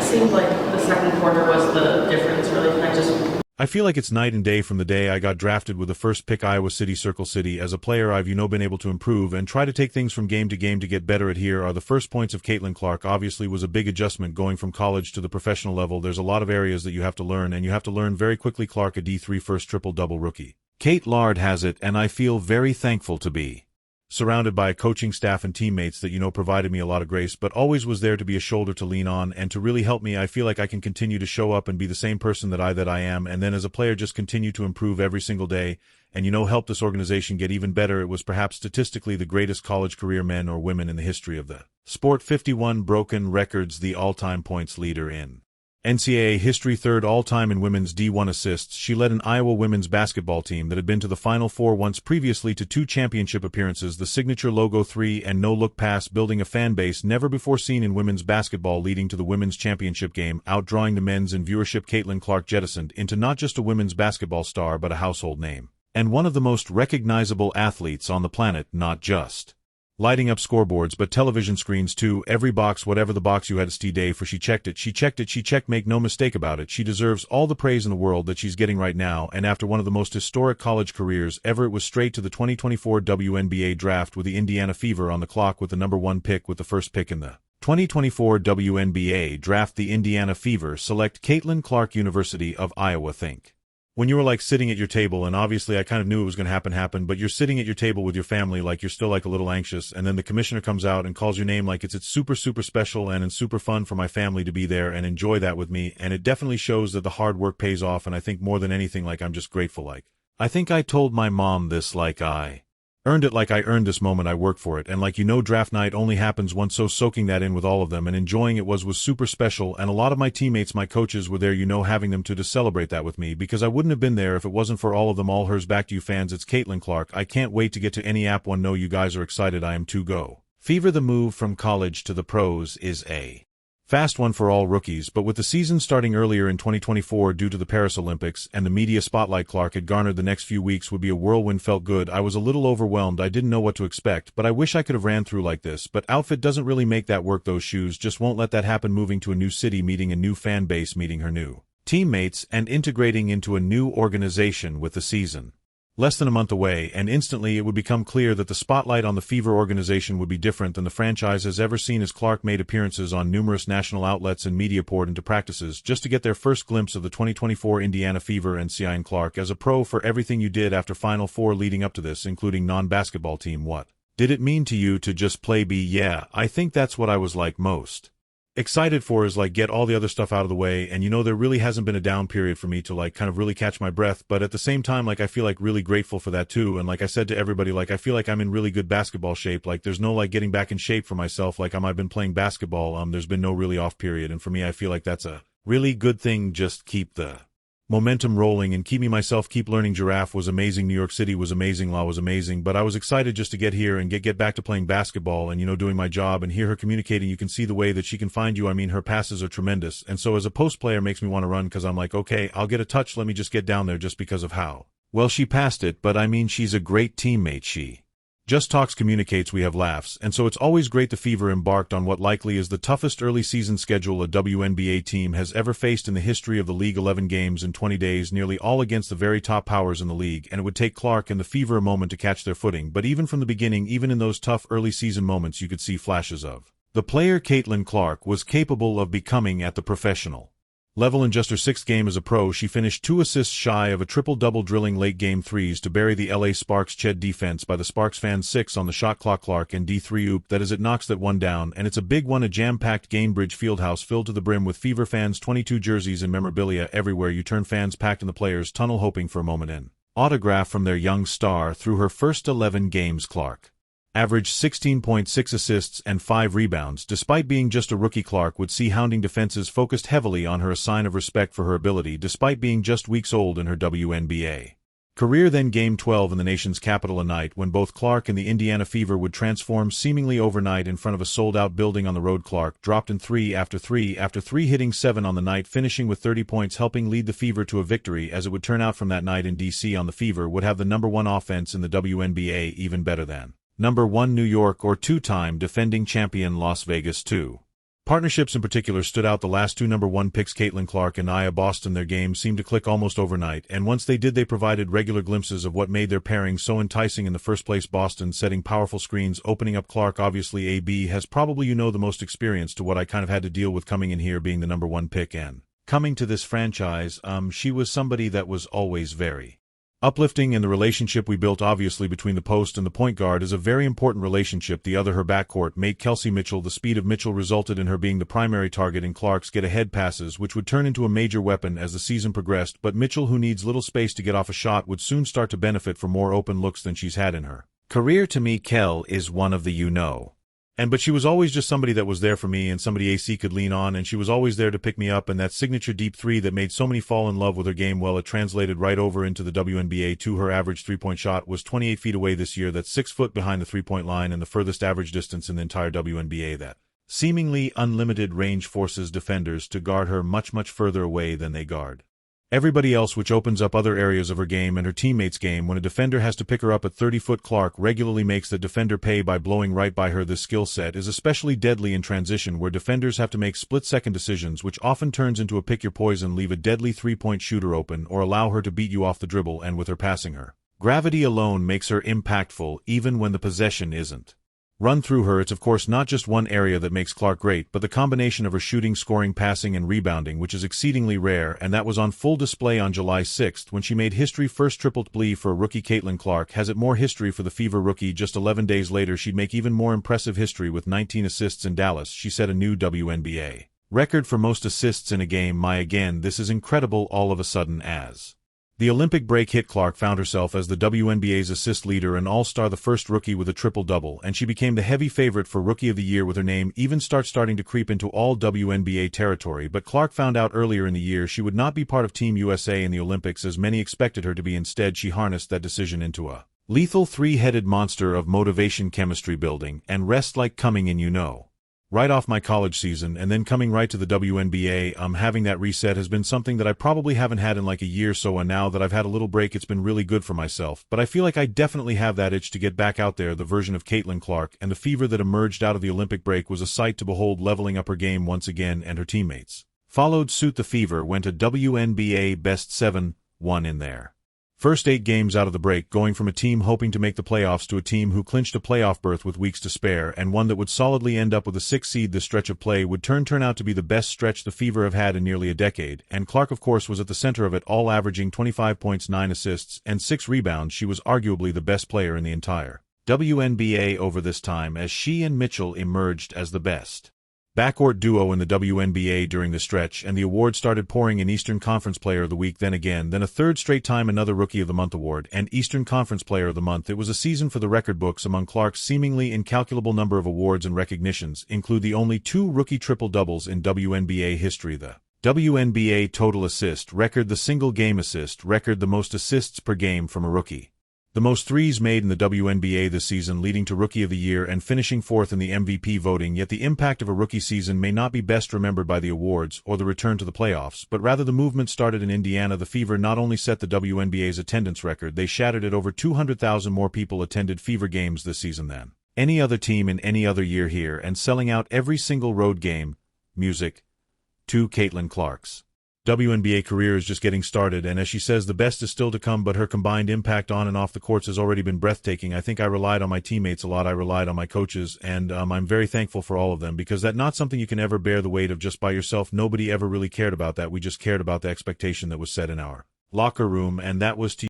seemed like the second quarter was the difference, really. I feel like it's night and day from the day I got drafted with the first pick Iowa City Circle City. As a player I've been able to improve and try to take things from game to game to get better at. Here are the first points of Caitlin Clark. Obviously was a big adjustment going from college to the professional level. There's a lot of areas that you have to learn, and you have to learn very quickly. Clark, a D3 first triple-double rookie. Kate Lard has it, and I feel very thankful to be surrounded by a coaching staff and teammates that provided me a lot of grace, but always was there to be a shoulder to lean on and to really help me. I feel like I can continue to show up and be the same person that I am, and then as a player just continue to improve every single day and help this organization get even better. It was perhaps statistically the greatest college career, men or women, in the history of the sport. 51 broken records, the all-time points leader in NCAA history, third all-time in women's D1 assists. She led an Iowa women's basketball team that had been to the Final Four once previously, to 2 championship appearances, the signature logo 3 and no-look pass, building a fan base never before seen in women's basketball, leading to the women's championship game, outdrawing the men's in viewership. Caitlin Clark jettisoned into not just a women's basketball star but a household name, and one of the most recognizable athletes on the planet, not just lighting up scoreboards but television screens too. Every box, whatever the box you had to day for, she checked it, make no mistake about it. She deserves all the praise in the world that she's getting right now, and after one of the most historic college careers ever, it was straight to the 2024 WNBA draft with the Indiana Fever on the clock with the number 1 pick. With the first pick in the 2024 WNBA draft, the Indiana Fever select Caitlin Clark, University of Iowa. Think when you were like sitting at your table, and obviously I kind of knew it was going to happen, but you're sitting at your table with your family, like you're still like a little anxious, and then the commissioner comes out and calls your name. Like it's super special and super fun for my family to be there and enjoy that with me, and it definitely shows that the hard work pays off. And I think more than anything, like I'm just grateful. Like I think I told my mom this, like I earned it, like I earned this moment, I worked for it, and like draft night only happens once, so soaking that in with all of them and enjoying it was super special. And a lot of my teammates, my coaches were there, having them to celebrate that with me, because I wouldn't have been there if it wasn't for all of them. All hers. Back to you fans, it's Caitlin Clark. I can't wait to get to any app one. Know you guys are excited. I am too. Go Fever. The move from college to the pros is a fast one for all rookies, but with the season starting earlier in 2024 due to the Paris Olympics and the media spotlight Clark had garnered, the next few weeks would be a whirlwind. Felt good. I was a little overwhelmed. I didn't know what to expect, but I wish I could have ran through like this. But outfit doesn't really make that work. Those shoes just won't let that happen. Moving to a new city, meeting a new fan base, meeting her new teammates, and integrating into a new organization with the season less than a month away, and instantly it would become clear that the spotlight on the Fever organization would be different than the franchise has ever seen, as Clark made appearances on numerous national outlets and media poured into practices just to get their first glimpse of the 2024 Indiana Fever. And Caitlin Clark, as a pro, for everything you did after Final Four leading up to this, including non-basketball team. What did it mean to you to just play B? Yeah, I think that's what I was like most excited for, is like get all the other stuff out of the way. And there really hasn't been a down period for me to like kind of really catch my breath, but at the same time, like I feel like really grateful for that too. And like I said to everybody, like I feel like I'm in really good basketball shape. Like there's no like getting back in shape for myself. Like I've been playing basketball, there's been no really off period, and for me I feel like that's a really good thing. Just keep the momentum rolling and keep learning. Giraffe was amazing, New York City was amazing, Law was amazing, but I was excited just to get here and get back to playing basketball and doing my job, and hear her communicating. You can see the way that she can find you. I mean, her passes are tremendous, and so as a post player makes me want to run, because I'm like, okay, I'll get a touch, let me just get down there, just because of how well she passed it. But I mean, she's a great teammate. She just talks, communicates, we have laughs, and so it's always great. The Fever embarked on what likely is the toughest early season schedule a WNBA team has ever faced in the history of the league. 11 games in 20 days, nearly all against the very top powers in the league, and it would take Clark and the Fever a moment to catch their footing. But even from the beginning, even in those tough early season moments, you could see flashes of the player Caitlin Clark was capable of becoming at the professional level. In just her 6th game as a pro, she finished 2 assists shy of a triple-double, drilling late game threes to bury the LA Sparks Ched defense by the Sparks fans. 6 on the shot clock. Clark and D3 oop, that is, it knocks that one down, and it's a big one. A jam-packed Gainbridge Fieldhouse filled to the brim with Fever fans, 22 jerseys and memorabilia everywhere you turn. Fans packed in the players' tunnel hoping for a moment in autograph from their young star. Through her first 11 games, Clark averaged 16.6 assists and 5 rebounds. Despite being just a rookie, Clark would see hounding defenses focused heavily on her, a sign of respect for her ability despite being just weeks old in her WNBA career. Then Game 12 in the nation's capital, a night when both Clark and the Indiana Fever would transform seemingly overnight. In front of a sold-out building on the road, Clark dropped in 3 after 3 after 3, hitting 7 on the night, finishing with 30 points, helping lead the Fever to a victory. As it would turn out from that night in D.C., on the Fever would have the number 1 offense in the WNBA, even better than number 1 New York or 2-time defending champion Las Vegas too. Partnerships in particular stood out. The last two number 1 picks, Caitlin Clark and Aliyah Boston, their game seemed to click almost overnight, and once they did, they provided regular glimpses of what made their pairing so enticing in the first place. Boston setting powerful screens, opening up Clark. Obviously, AB has probably the most experience to what I kind of had to deal with coming in here being the number 1 pick and coming to this franchise. She was somebody that was always very uplifting, and the relationship we built obviously between the post and the point guard is a very important relationship. The other, her backcourt mate Kelsey Mitchell. The speed of Mitchell resulted in her being the primary target in Clark's get-ahead passes, which would turn into a major weapon as the season progressed, but Mitchell, who needs little space to get off a shot, would soon start to benefit from more open looks than she's had in her career. To me, Kel is one of the but she was always just somebody that was there for me and somebody AC could lean on, and she was always there to pick me up, and that signature deep three that made so many fall in love with her game, well, it translated right over into the WNBA too. Her average three-point shot was 28 feet away this year. That's 6 foot behind the three-point line and the furthest average distance in the entire WNBA. That seemingly unlimited range forces defenders to guard her much, much further away than they guard everybody else, which opens up other areas of her game and her teammates' game. When a defender has to pick her up at 30-foot, Clark regularly makes the defender pay by blowing right by her. This skill set is especially deadly in transition, where defenders have to make split-second decisions, which often turns into a pick your poison, leave a deadly three-point shooter open, or allow her to beat you off the dribble. And with her passing, her gravity alone makes her impactful even when the possession isn't run through her. It's of course not just one area that makes Clark great, but the combination of her shooting, scoring, passing, and rebounding, which is exceedingly rare, and that was on full display on July 6th when she made history. First triple-double for a rookie. Caitlin Clark has it more history for the Fever rookie. Just 11 days later, she'd make even more impressive history with 19 assists in Dallas. She set a new WNBA record for most assists in a game. Again, this is incredible. All of a sudden, as the Olympic break hit, Clark found herself as the WNBA's assist leader and all-star, the first rookie with a triple-double, and she became the heavy favorite for Rookie of the Year, with her name even starting to creep into all WNBA territory. But Clark found out earlier in the year she would not be part of Team USA in the Olympics as many expected her to be. Instead, she harnessed that decision into a lethal three-headed monster of motivation, chemistry building, and rest, like coming in right off my college season and then coming right to the WNBA. Having that reset has been something that I probably haven't had in like a year or so, and now that I've had a little break, it's been really good for myself. But I feel like I definitely have that itch to get back out there. The version of Caitlin Clark and the Fever that emerged out of the Olympic break was a sight to behold, leveling up her game once again, and her teammates followed suit. The Fever went to WNBA best 7-1 in their first 8 games out of the break, going from a team hoping to make the playoffs to a team who clinched a playoff berth with weeks to spare, and one that would solidly end up with a 6th seed. This stretch of play would turn out to be the best stretch the Fever have had in nearly a decade, and Clark of course was at the center of it all, averaging 25 points, 9 assists, and 6 rebounds. She was arguably the best player in the entire WNBA over this time, as she and Mitchell emerged as the best backcourt duo in the WNBA during the stretch, and the award started pouring in. Eastern Conference Player of the Week, then a third straight time another Rookie of the Month award, and Eastern Conference Player of the Month. It was a season for the record books. Among Clark's seemingly incalculable number of awards and recognitions include the only 2 rookie triple-doubles in WNBA history, the WNBA total assist record, the single game assist record, the most assists per game from a rookie, the most threes made in the WNBA this season, leading to Rookie of the Year and finishing 4th in the MVP voting. Yet the impact of a rookie season may not be best remembered by the awards or the return to the playoffs, but rather the movement started in Indiana. The Fever not only set the WNBA's attendance record, they shattered it. Over 200,000 more people attended Fever games this season than any other team in any other year here, and selling out every single road game. Music to Caitlin Clark's WNBA career is just getting started, and as she says, the best is still to come, but her combined impact on and off the courts has already been breathtaking. I think I relied on my teammates a lot. I relied on my coaches, and I'm very thankful for all of them, because that's not something you can ever bear the weight of just by yourself. Nobody ever really cared about that. We just cared about the expectation that was set in our locker room, and that was to